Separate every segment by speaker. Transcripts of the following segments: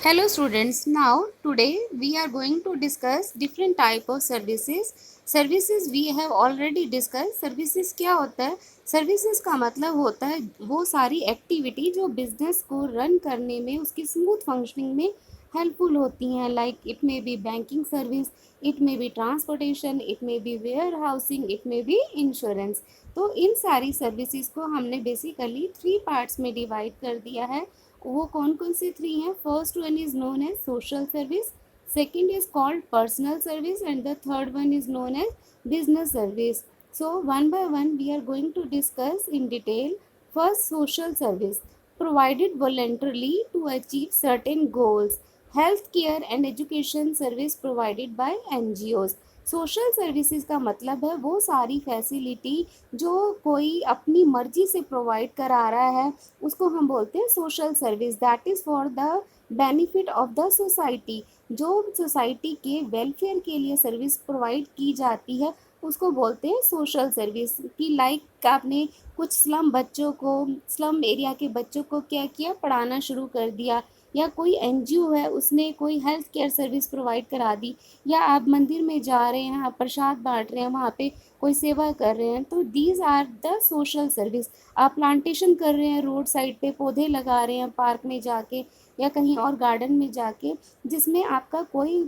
Speaker 1: Hello students, now today we are going to discuss different type of services. Services we have already discussed. Services क्या होता है? Services का मतलब होता है वो सारी एक्टिविटी जो बिजनेस को रन करने में उसकी स्मूथ फंक्शनिंग में हेल्पफुल होती हैं. Like it may be banking service, it may be transportation, it may be warehousing, it may be insurance. तो इन सारी सर्विसेज को हमने बेसिकली 3 पार्ट्स में डिवाइड कर दिया है. वो कौन कौन से 3 हैं? First one is known as social service, second is called personal service and the third one is known as business service. So one by one we are going to discuss in detail. First, social service provided voluntarily to achieve certain goals. Healthcare and education service provided by NGOs. Social services का मतलब है वो सारी facility जो कोई अपनी मर्जी से प्रोवाइड करा रहा है उसको हम बोलते हैं social service. That is for the benefit of the society. जो सोसाइटी के वेलफेयर के लिए सर्विस प्रोवाइड की जाती है उसको बोलते हैं सोशल सर्विस. की लाइक आपने कुछ स्लम एरिया के बच्चों को क्या किया, पढ़ाना शुरू कर दिया, या कोई एनजीओ है उसने कोई हेल्थ केयर सर्विस प्रोवाइड करा दी, या आप मंदिर में जा रहे हैं, आप प्रसाद बांट रहे हैं, वहाँ पे कोई सेवा कर रहे हैं, तो these are the social service. आप प्लांटेशन कर रहे हैं, रोड साइड पे पौधे लगा रहे हैं पार्क में जाके या कहीं और गार्डन में जाके, जिसमें आपका कोई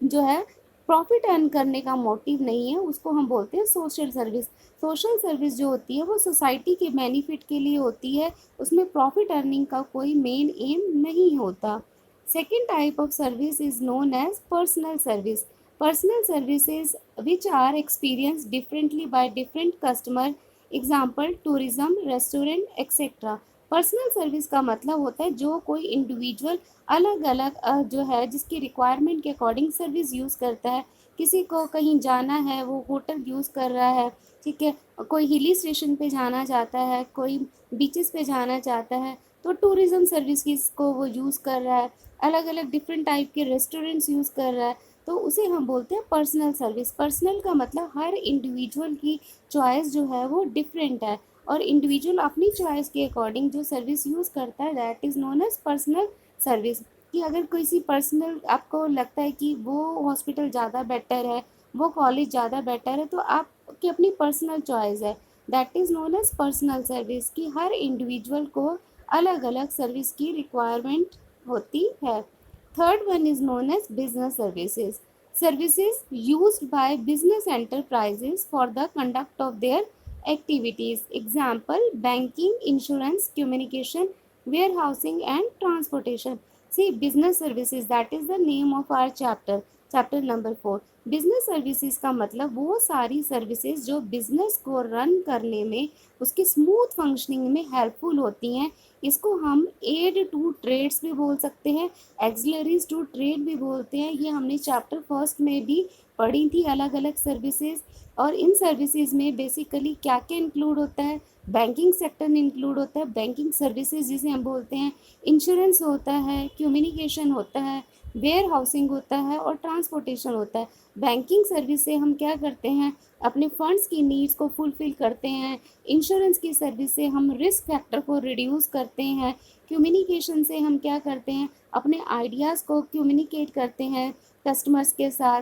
Speaker 1: जो है प्रॉफिट अर्न करने का मोटिव नहीं है, उसको हम बोलते हैं सोशल सर्विस. सोशल सर्विस जो होती है वो सोसाइटी के बेनिफिट के लिए होती है, उसमें प्रॉफिट अर्निंग का कोई मेन एम नहीं होता. Second type of service is known as personal service. Personal services which are experience differently by different customer, example tourism, restaurant etcetera. Personal service का मतलब होता है जो कोई इंडिविजुअल अलग अलग जो है जिसकी रिक्वायरमेंट के अकॉर्डिंग सर्विस यूज़ करता है. किसी को कहीं जाना है वो होटल यूज़ कर रहा है, ठीक है, कोई हिली स्टेशन पे जाना चाहता है, कोई बीचेस पे जाना चाहता है तो टूरिज़्म सर्विस को वो यूज़ कर रहा है, अलग अलग डिफरेंट टाइप के रेस्टोरेंट्स यूज़ कर रहा है, तो उसे हम बोलते हैं पर्सनल सर्विस. पर्सनल का मतलब हर इंडिविजुअल की चॉइस जो है वो डिफरेंट है और इंडिविजुअल अपनी चॉइस के अकॉर्डिंग जो सर्विस यूज़ करता है that is known as personal service. कि अगर किसी पर्सनल आपको लगता है कि वो हॉस्पिटल ज़्यादा बेटर है, वो कॉलेज ज़्यादा बेटर है, तो आपकी अपनी पर्सनल चॉइस है, that is known as personal service. कि हर इंडिविजुअल को अलग अलग सर्विस की रिक्वायरमेंट होती है. Third one is known as business services. Services used by business enterprises for the conduct of their activities, example banking, insurance, communication, warehousing and transportation. See, business services, that is the name of our chapter number 4. Business services का मतलब वो सारी services जो business को run करने में उसकी smooth functioning में हेल्पफुल होती हैं. इसको हम एड टू ट्रेड्स भी बोल सकते हैं, एक्सिलरीज टू ट्रेड भी बोलते हैं. ये हमने चैप्टर फर्स्ट में भी पढ़ी थी अलग अलग सर्विसेज. और इन सर्विसेज में बेसिकली क्या क्या इंक्लूड होता है? बैंकिंग सेक्टर में इंक्लूड होता है, बैंकिंग सर्विसेज जिसे हम बोलते हैं, इंश्योरेंस होता है, कम्युनिकेशन होता है, वेयर हाउसिंग होता है और ट्रांसपोर्टेशन होता है. बैंकिंग सर्विस से हम क्या करते हैं? अपने फंड्स की नीड्स को फुलफ़िल करते हैं. इंश्योरेंस की सर्विस से हम रिस्क फैक्टर को रिड्यूस करते हैं. कम्युनिकेशन से हम क्या करते हैं? अपने आइडियाज़ को कम्युनिकेट करते हैं कस्टमर्स के साथ.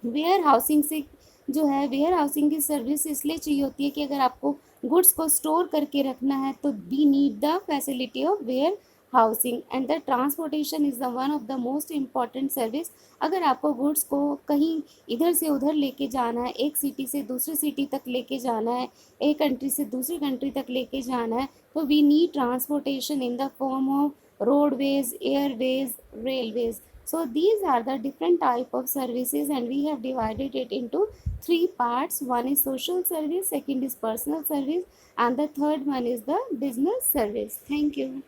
Speaker 1: वेयर हाउसिंग से जो है, वेयर हाउसिंग की सर्विस इसलिए चाहिए होती है कि अगर आपको गुड्स को स्टोर करके रखना है तो we need the facility of warehousing. And the transportation is the one of the most important service. अगर आपको गुड्स को कहीं इधर से उधर लेके जाना है, एक सिटी से दूसरी सिटी तक लेके जाना है, एक कंट्री से दूसरी कंट्री तक लेके जाना है, तो we need transportation in the form of roadways, airways, railways. So these are the different type of services and we have divided it into 3 parts. One is social service, second is personal service and the third one is the business service. Thank you.